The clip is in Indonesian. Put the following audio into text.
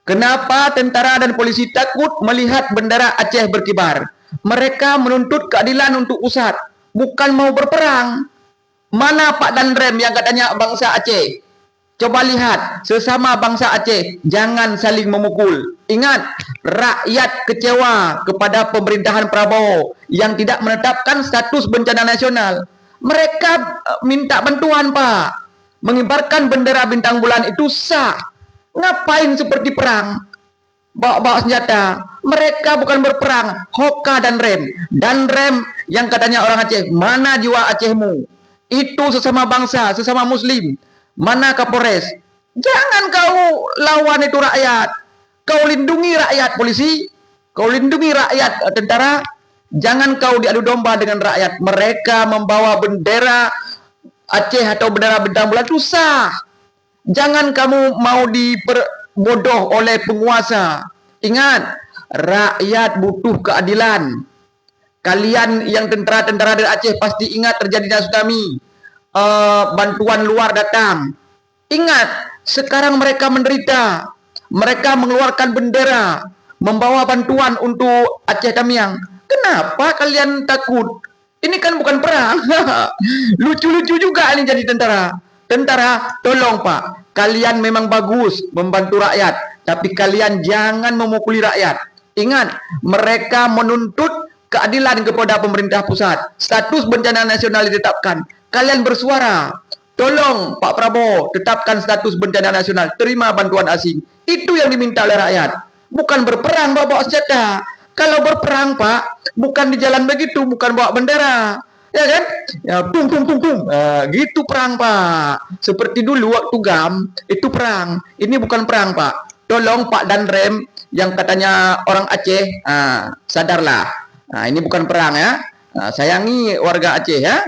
Kenapa tentara dan polisi takut melihat bendera Aceh berkibar? Mereka menuntut keadilan untuk pusat, bukan mau berperang. Mana Pak Danrem yang katanya bangsa Aceh? Coba lihat, sesama bangsa Aceh, jangan saling memukul. Ingat, rakyat kecewa kepada pemerintahan Prabowo yang tidak menetapkan status bencana nasional. Mereka minta bantuan, Pak. Mengibarkan bendera bintang bulan itu sah. Ngapain seperti perang? Bawa-bawa senjata. Mereka bukan berperang. Hoka dan Rem. Dan Rem yang katanya orang Aceh. Mana jiwa Acehmu? Itu sesama bangsa, sesama muslim. Mana Kapolres? Jangan kau lawan itu rakyat. Kau lindungi rakyat polisi. Kau lindungi rakyat tentara. Jangan kau diadu domba dengan rakyat. Mereka membawa bendera Aceh atau bendera bintang bulan itu sah. Jangan kamu mau diperbodoh oleh penguasa. Ingat, rakyat butuh keadilan. Kalian yang tentara-tentara dari Aceh pasti ingat terjadinya tsunami. Bantuan luar datang. Ingat, sekarang mereka menderita. Mereka mengeluarkan bendera, membawa bantuan untuk Aceh Tamiang. Kenapa kalian takut? Ini kan bukan perang. Lucu-lucu juga ini jadi tentara. Tentara, tolong Pak. Kalian memang bagus membantu rakyat, tapi kalian jangan memukuli rakyat. Ingat, mereka menuntut keadilan kepada pemerintah pusat. Status bencana nasional ditetapkan. Kalian bersuara. Tolong Pak Prabowo tetapkan status bencana nasional. Terima bantuan asing. Itu yang diminta oleh rakyat. Bukan berperang bawa senjata. Kalau berperang Pak, bukan di jalan begitu, bukan bawa bendera. Ya kan? Ya, tung tung tung tung. Gitu perang Pak. Seperti dulu waktu GAM, itu perang. Ini bukan perang Pak. Tolong Pak Danrem yang katanya orang Aceh, sadarlah. Nah, ini bukan perang ya. Sayangi warga Aceh ya.